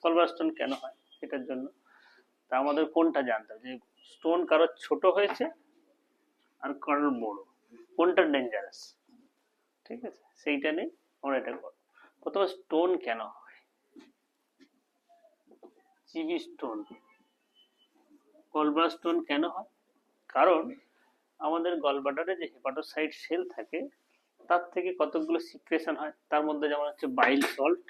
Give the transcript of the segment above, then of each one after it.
Gallbladder stone কেন হয় এটার জন্য। তা আমাদের কোনটা জানতে হবে, যে স্টোন কারোর ছোট হয়েছে আর কারোর বড়, কোনটা ডেঞ্জারাস, ঠিক আছে, সেইটা নিয়ে আমরা এটা করবো। প্রথমে স্টোন কেন হয়, চিবি স্টোন, গলব্লাডার স্টোন কেন হয়? কারণ আমাদের গলব্লাডারে যে হেপাটোসাইট সেল থাকে তার থেকে কতগুলো সিক্রেশন হয়, তার মধ্যে যেমন হচ্ছে বাইল সল্ট,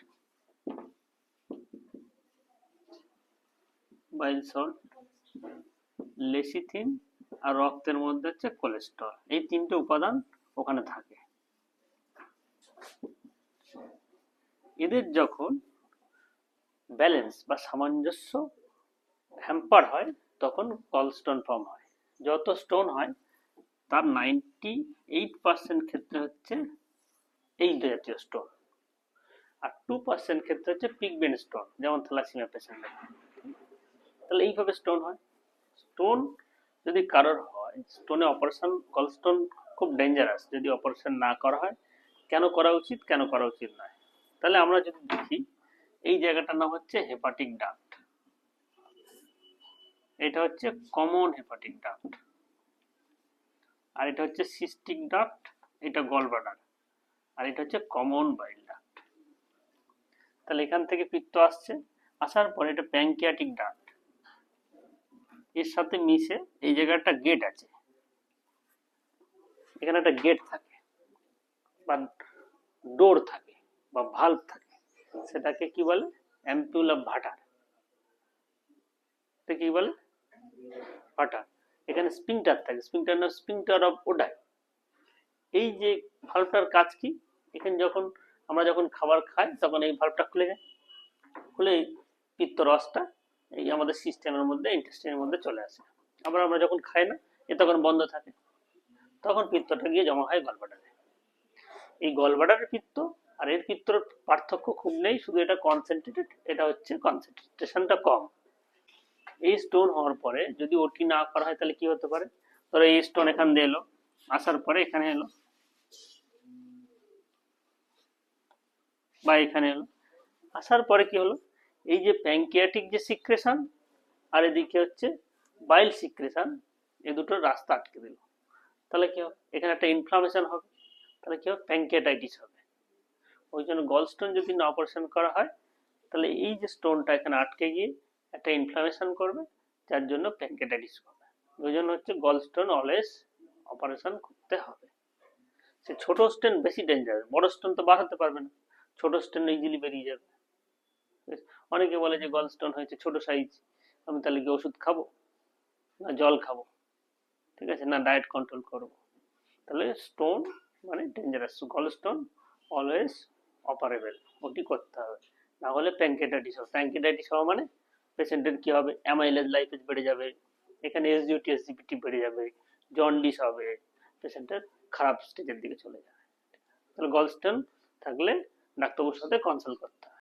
লেসিথিন, আর রক্তের মধ্যে হচ্ছে কোলেস্টেরল। এই তিনটে উপাদান ওখানে থাকে। এদের যখন ব্যালেন্স বা সামঞ্জস্য হ্যাম্পার হয় তখন গলস্টোন ফর্ম হয়। যত স্টোন হয় তার 98% ক্ষেত্রে হচ্ছে এই জাতীয় স্টোন, আর 2% ক্ষেত্রে হচ্ছে পিগমেন স্টোন, যেমন থ্যালাসেমিয়া পেশেন্টের। তাহলে এইভাবে স্টোন হয়। স্টোন যদি কারোর হয়, স্টোনে অপারেশন, গলস্টোন খুব ডেঞ্জারাস, যদি অপারেশন না করা হয়। কেন করা উচিত, কেন করা উচিত নয়, তাহলে আমরা যদি দেখি এই জায়গাটার নাম হচ্ছে হেপাটিক ডাক্ট। এটা হচ্ছে কমন হেপাটিক ডাক্ট, আর এটা হচ্ছে সিস্টিক ডাক্ট, এটা গলব্লাডার, আর এটা হচ্ছে কমন বাইল ডাক্ট। তাহলে এখান থেকে পিত্ত আসছে, আসার পরে এটা প্যানক্রিয়াটিক ডাক্ট, এর সাথে মিশে এই জায়গায় একটা গেট আছে, এখানে একটা গেট থাকে বা ডোর থাকে বা ভালভ থাকে, সেটাকে কি বলে, অ্যাম্পুল অফ ভাটার। কি বলে, ভাটার। এখানে স্পিংটার থাকে, স্পিংটার না স্পিংটার অফ ওডাই। এই যে ভালভটার কাজ কি, এখানে যখন আমরা যখন খাবার খাই তখন এই ভালভটা খুলে যায়, খুলে পিত্ত রসটা এই আমাদের সিস্টেমের মধ্যে, ইন্টেস্টাইনের মধ্যে চলে আসে। আবার আমরা যখন খাই না, এ তখন বন্ধ থাকে, তখন পিত্তটা গিয়ে জমা হয় গলব্লাডারে। এই গলব্লাডারের পিত্ত আর এর পিত্তর পার্থক্য খুব নেই, শুধু এটা কনসেন্ট্রেটেড, এটা হচ্ছে কনসেন্ট্রেশনটা কম। এই স্টোন হওয়ার পরে যদি ওটি না করা হয় তাহলে কি হতে পারে, ধরো এই স্টোন এখান দিয়ে এলো, আসার পরে এখানে এলো বা এখানে এলো, আসার পরে কি হলো, এই যে প্যানক্রিয়াটিক যে সিক্রেশন আর এদিকে হচ্ছে বাইল সিক্রেশন, এই দুটোর রাস্তা আটকে দিল। তাহলে কি হবে, এখানে একটা ইনফ্লামেশন হবে, তাহলে কি হবে, প্যানক্রিয়াটাইটিস হবে। ওই জন্য গলস্টোন যদি না অপারেশন করা হয় তাহলে এই যে স্টোনটা এখানে আটকে গিয়ে একটা ইনফ্লামেশন করবে, যার জন্য প্যানক্রিয়াটাইটিস হবে। ওই জন্য হচ্ছে গলস্টোন অলওয়েজ অপারেশন করতে হবে। সে ছোট স্টোন বেশি ডেঞ্জার, বড় স্টোন তো বাড়াতে পারবে না, ছোট স্টোন ইজিলি বেরিয়ে যাবে। অনেকে বলে যে গলস্টোন হয়েছে ছোট সাইজ, আমি তাহলে কি ওষুধ খাবো, না জল খাবো, ঠিক আছে, না ডায়েট কন্ট্রোল করবো। তাহলে স্টোন মানে ডেঞ্জারাস, গলস্টোন অলওয়েজ অপারেবল, ওটি করতে হবে, না হলে প্যানক্রিয়াটাইটিস হবে। প্যানক্রিয়াটাইটিস হওয়া মানে পেশেন্টের কি হবে, অ্যামাইলেজ লাইপেজ বেড়ে যাবে, এখানে এসজিওটি এসজিপিটি বেড়ে যাবে, জন্ডিস হবে, পেশেন্টের খারাপ স্টেজের দিকে চলে যাবে। তাহলে গলস্টোন থাকলে ডাক্তারবাবুর সাথে কনসাল্ট করতে হবে।